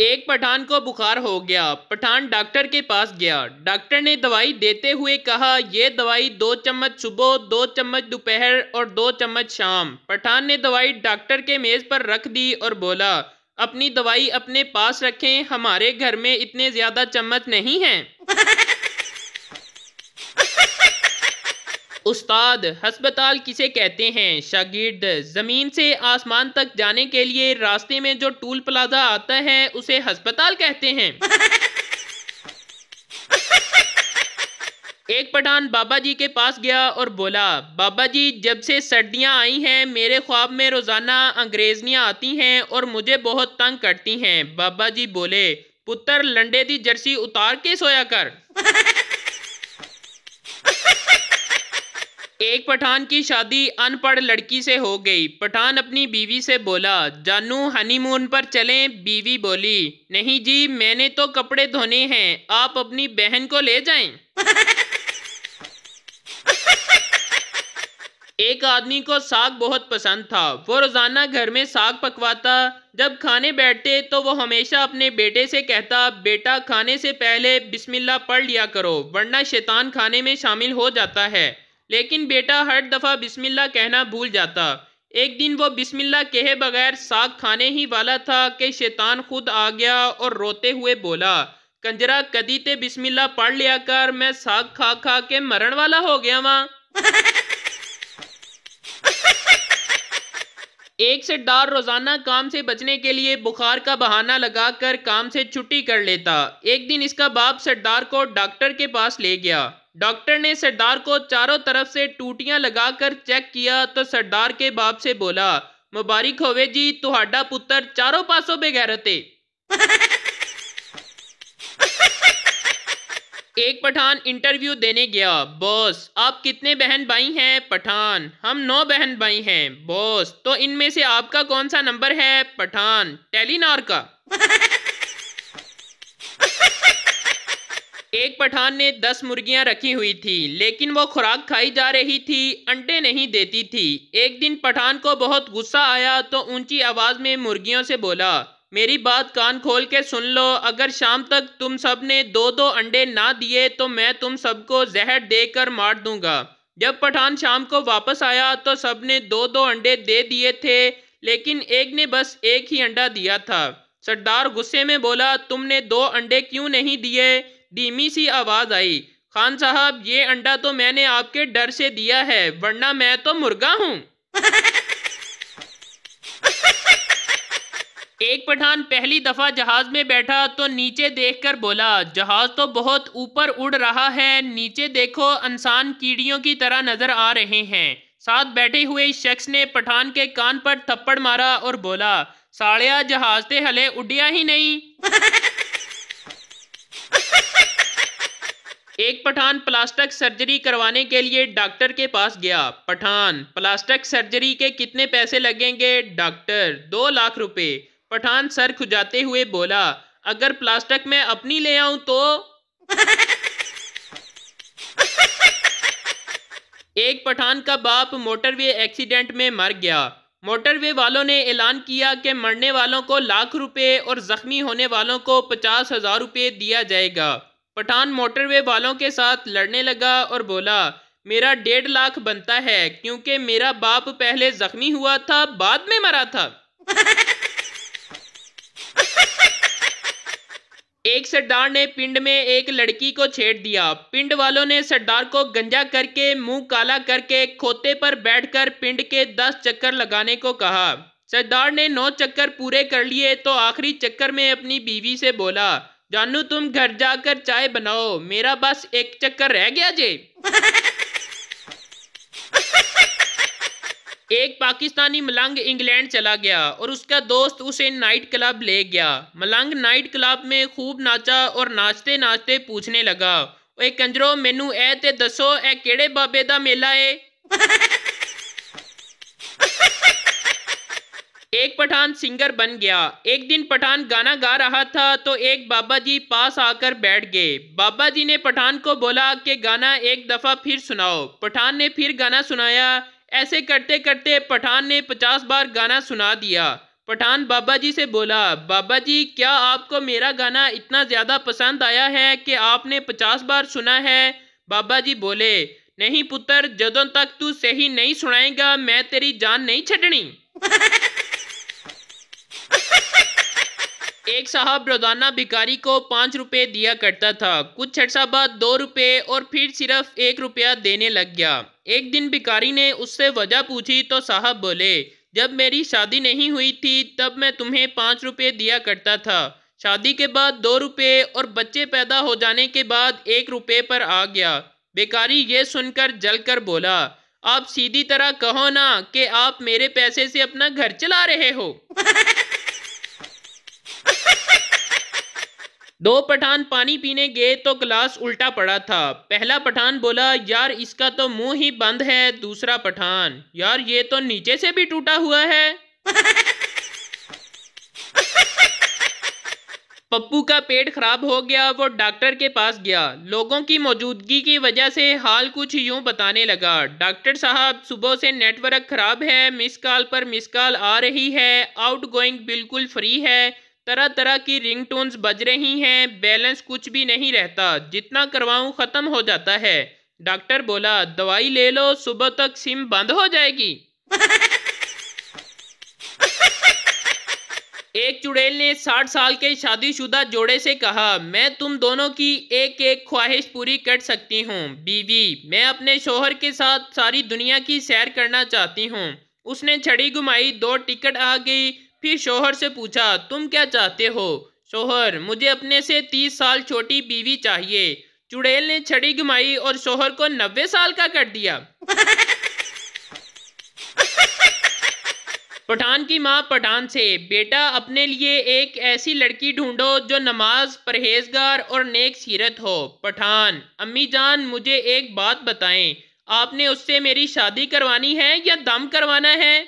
एक पठान को बुखार हो गया। पठान डॉक्टर के पास गया। डॉक्टर ने दवाई देते हुए कहा, ये दवाई 2 चम्मच सुबह, 2 चम्मच दोपहर और 2 चम्मच शाम। पठान ने दवाई डॉक्टर के मेज पर रख दी और बोला, अपनी दवाई अपने पास रखें, हमारे घर में इतने ज्यादा चम्मच नहीं हैं। उस्ताद, हस्पताल किसे कहते हैं? शागिर्द, जमीन से आसमान तक जाने के लिए रास्ते में जो टूल प्लाजा आता है उसे हस्पताल कहते हैं। एक पठान बाबा जी के पास गया और बोला, बाबा जी, जब से सर्दियां आई हैं मेरे ख्वाब में रोजाना अंग्रेजनियां आती हैं और मुझे बहुत तंग करती हैं। बाबा जी बोले, पुत्र, लंडे दी जर्सी उतार के सोया कर। एक पठान की शादी अनपढ़ लड़की से हो गई। पठान अपनी बीवी से बोला, जानू हनीमून पर चलें? बीवी बोली, नहीं जी, मैंने तो कपड़े धोने हैं, आप अपनी बहन को ले जाएं। एक आदमी को साग बहुत पसंद था। वो रोजाना घर में साग पकवाता। जब खाने बैठते तो वो हमेशा अपने बेटे से कहता, बेटा, खाने से पहले बिस्मिल्लाह पढ़ लिया करो वरना शैतान खाने में शामिल हो जाता है। लेकिन बेटा हर दफा बिस्मिल्लाह कहना भूल जाता। एक दिन वो बिस्मिल्लाह कहे बगैर साग खाने ही वाला था कि शैतान खुद आ गया और रोते हुए बोला, कंजरा, कदी ते बिस्मिल्लाह पढ़ लिया कर, मैं साग खा खा के मरण वाला हो गया वहां। एक सरदार रोजाना काम से बचने के लिए बुखार का बहाना लगाकर काम से छुट्टी कर लेता। एक दिन इसका बाप सरदार को डॉक्टर के पास ले गया। डॉक्टर ने सरदार को चारों तरफ से टूटियां लगाकर चेक किया तो सरदार के बाप से बोला, मुबारक होवे जी, तुहाडा पुत्र चारों पासों बेगैरत है। एक पठान इंटरव्यू देने गया। बॉस, आप कितने बहन भाई हैं? पठान, हम 9 बहन भाई हैं। बॉस, तो इनमें से आपका कौन सा नंबर है? पठान, टेलीनॉर का। एक पठान ने 10 मुर्गियां रखी हुई थी, लेकिन वो खुराक खाई जा रही थी, अंडे नहीं देती थी। एक दिन पठान को बहुत गुस्सा आया तो ऊंची आवाज में मुर्गियों से बोला, मेरी बात कान खोल के सुन लो, अगर शाम तक तुम सब ने 2-2 अंडे ना दिए तो मैं तुम सबको जहर देकर मार दूंगा। जब पठान शाम को वापस आया तो सब ने 2-2 अंडे दे दिए थे, लेकिन एक ने बस एक ही अंडा दिया था। सरदार गुस्से में बोला, तुमने 2 अंडे क्यों नहीं दिए? धीमी सी आवाज आई, खान साहब, ये अंडा तो मैंने आपके डर से दिया है, वरना मैं तो मुर्गा हूं। एक पठान पहली दफा जहाज में बैठा तो नीचे देखकर बोला, जहाज तो बहुत ऊपर उड़ रहा है, नीचे देखो, इंसान कीड़ियों की तरह नजर आ रहे हैं। साथ बैठे हुए शख्स ने पठान के कान पर थप्पड़ मारा और बोला, सालिया, जहाज ते हले उड़िया ही नहीं। एक पठान प्लास्टिक सर्जरी करवाने के लिए डॉक्टर के पास गया। पठान, प्लास्टिक सर्जरी के कितने पैसे लगेंगे? डॉक्टर, 2 लाख रुपए। पठान सर खुजाते हुए बोला, अगर प्लास्टिक मैं अपनी ले आऊं तो? एक पठान का बाप मोटरवे एक्सीडेंट में मर गया। मोटरवे वालों ने ऐलान किया कि मरने वालों को लाख रुपए और जख्मी होने वालों को 50,000 रुपये दिया जाएगा। पठान मोटरवे वालों के साथ लड़ने लगा और बोला, मेरा 1.5 लाख बनता है क्योंकि मेरा बाप पहले जख्मी हुआ था, बाद में मरा था। एक सरदार ने पिंड में एक लड़की को छेड़ दिया। पिंड वालों ने सरदार को गंजा करके, मुंह काला करके, खोते पर बैठकर पिंड के 10 चक्कर लगाने को कहा। सरदार ने 9 चक्कर पूरे कर लिए तो आखिरी चक्कर में अपनी बीवी से बोला, जानू, तुम घर जाकर चाय बनाओ, मेरा बस 1 चक्कर रह गया जे। एक पाकिस्तानी मलंग इंग्लैंड चला गया और उसका दोस्त उसे नाइट क्लब ले गया। मलंग नाइट क्लब में खूब नाचा और नाचते नाचते पूछने लगा, ओए कंजरो, मैनू ए ते दसो, ए केड़े बाबे दा मेला है? एक पठान सिंगर बन गया। एक दिन पठान गाना गा रहा था तो एक बाबा जी पास आकर बैठ गए। बाबा जी ने पठान को बोला कि गाना एक दफा फिर सुनाओ। पठान ने फिर गाना सुनाया। ऐसे करते करते पठान ने 50 बार गाना सुना दिया। पठान बाबा जी से बोला, बाबा जी क्या आपको मेरा गाना इतना ज़्यादा पसंद आया है कि आपने 50 बार सुना है? बाबा जी बोले, नहीं पुत्र, जदों तक तू सही नहीं सुनाएगा मैं तेरी जान नहीं छड़नी। एक साहब रोजाना भिखारी को 5 रुपए दिया करता था। कुछ अर्सा बाद 2 रुपए और फिर सिर्फ 1 रुपया देने लग गया। एक दिन भिखारी ने उससे वजह पूछी तो साहब बोले, जब मेरी शादी नहीं हुई थी तब मैं तुम्हें 5 रुपए दिया करता था। शादी के बाद 2 रुपए और बच्चे पैदा हो जाने के बाद 1 रुपए पर आ गया। भिखारी ये सुनकर जलकर बोला, आप सीधी तरह कहो ना कि आप मेरे पैसे से अपना घर चला रहे हो। दो पठान पानी पीने गए तो गिलास उल्टा पड़ा था। पहला पठान बोला, यार इसका तो मुंह ही बंद है। दूसरा पठान, यार ये तो नीचे से भी टूटा हुआ है। पप्पू का पेट खराब हो गया, वो डॉक्टर के पास गया। लोगों की मौजूदगी की वजह से हाल कुछ यूं बताने लगा, डॉक्टर साहब सुबह से नेटवर्क खराब है, मिस कॉल पर मिस कॉल आ रही है, आउटगोइंग बिल्कुल फ्री है, तरह तरह की रिंगटोन्स बज रही हैं, बैलेंस कुछ भी नहीं रहता, जितना करवाऊं ख़त्म हो जाता है। डॉक्टर बोला, दवाई ले लो, सुबह तक सिम बंद हो जाएगी। एक चुड़ैल ने 60 साल के शादीशुदा जोड़े से कहा, मैं तुम दोनों की एक एक ख्वाहिश पूरी कर सकती हूँ। बीवी, मैं अपने शोहर के साथ सारी दुनिया की सैर करना चाहती हूँ। उसने छड़ी घुमाई, 2 टिकट आ गई। फिर शोहर से पूछा, तुम क्या चाहते हो? शोहर, मुझे अपने से 30 साल छोटी बीवी चाहिए। चुड़ैल ने छड़ी घुमाई और शोहर को 90 साल का कर दिया। पठान की माँ पठान से, बेटा अपने लिए एक ऐसी लड़की ढूंढो जो नमाज, परहेजगार और नेक सीरत हो। पठान, अम्मी जान मुझे एक बात बताएं, आपने उससे मेरी शादी करवानी है या दम करवाना है?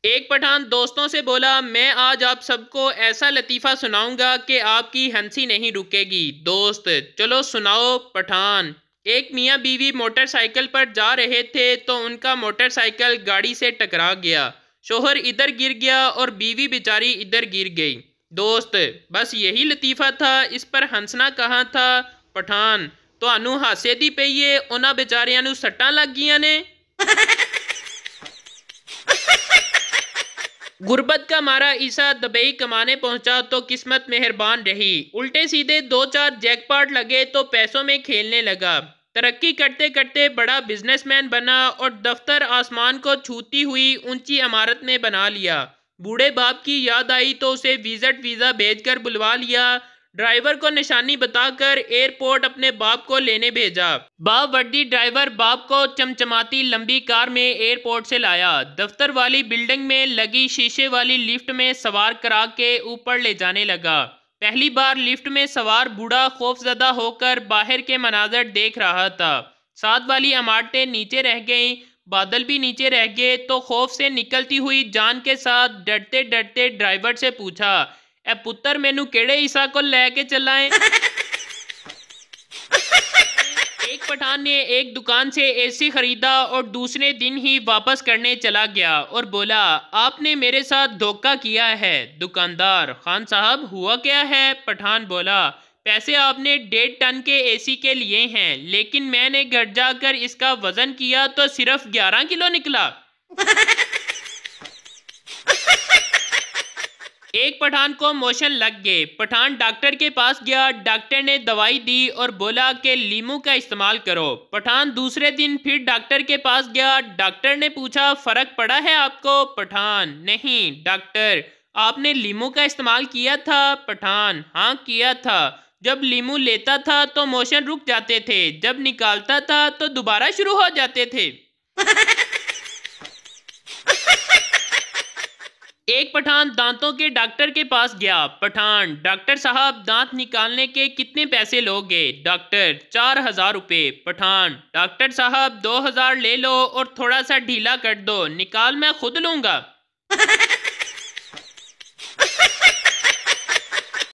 एक पठान दोस्तों से बोला, मैं आज आप सबको ऐसा लतीफ़ा सुनाऊंगा कि आपकी हंसी नहीं रुकेगी। दोस्त, चलो सुनाओ। पठान, एक मियाँ बीवी मोटरसाइकिल पर जा रहे थे तो उनका मोटरसाइकिल गाड़ी से टकरा गया। शोहर इधर गिर गया और बीवी बेचारी इधर गिर गई। दोस्त, बस यही लतीफ़ा था, इस पर हंसना कहाँ था? पठान, तुहानू हासे दी पई है, उन्हां बेचारियां नू सट्टां लग गियां ने। गुर्बत का मारा ईसा दुबई कमाने पहुंचा तो किस्मत मेहरबान रही। उल्टे सीधे 2-4 जैकपॉट लगे तो पैसों में खेलने लगा। तरक्की करते करते बड़ा बिजनेसमैन बना और दफ्तर आसमान को छूती हुई ऊंची इमारत में बना लिया। बूढ़े बाप की याद आई तो उसे विजिट वीज़ा भेजकर बुलवा लिया। ड्राइवर को निशानी बताकर एयरपोर्ट अपने बाप को लेने भेजा। बाप वर्दी ड्राइवर बाप को चमचमाती लंबी कार में एयरपोर्ट से लाया। दफ्तर वाली बिल्डिंग में लगी शीशे वाली लिफ्ट में सवार करा के ऊपर ले जाने लगा। पहली बार लिफ्ट में सवार बूढ़ा खौफजदा होकर बाहर के मनाजर देख रहा था। साथ वाली इमारतें नीचे रह गईं, बादल भी नीचे रह गए तो खौफ से निकलती हुई जान के साथ डरते डरते ड्राइवर से पूछा, ए पुत्र मैनू केड़े ईसा को लेके चलाएं? एक पठान ने एक दुकान से एसी खरीदा और दूसरे दिन ही वापस करने चला गया और बोला, आपने मेरे साथ धोखा किया है। दुकानदार, खान साहब हुआ क्या है? पठान बोला, पैसे आपने 1.5 टन के एसी के लिए हैं, लेकिन मैंने घर जाकर इसका वजन किया तो सिर्फ 11 किलो निकला। एक पठान को मोशन लग गए। पठान डॉक्टर के पास गया। डॉक्टर ने दवाई दी और बोला कि लीमू का इस्तेमाल करो। पठान दूसरे दिन फिर डॉक्टर के पास गया। डॉक्टर ने पूछा, फर्क पड़ा है आपको? पठान, नहीं। डॉक्टर, आपने लीमू का इस्तेमाल किया था? पठान, हाँ किया था। जब लीमू लेता था तो मोशन रुक जाते थे, जब निकालता था तो दोबारा शुरू हो जाते थे। एक पठान दांतों के डॉक्टर के पास गया। पठान, डॉक्टर साहब दांत निकालने के कितने पैसे लोगे? डॉक्टर, 4000 रुपये। पठान, डॉक्टर साहब 2000 ले लो और थोड़ा सा ढीला कर दो, निकाल मैं खुद लूँगा।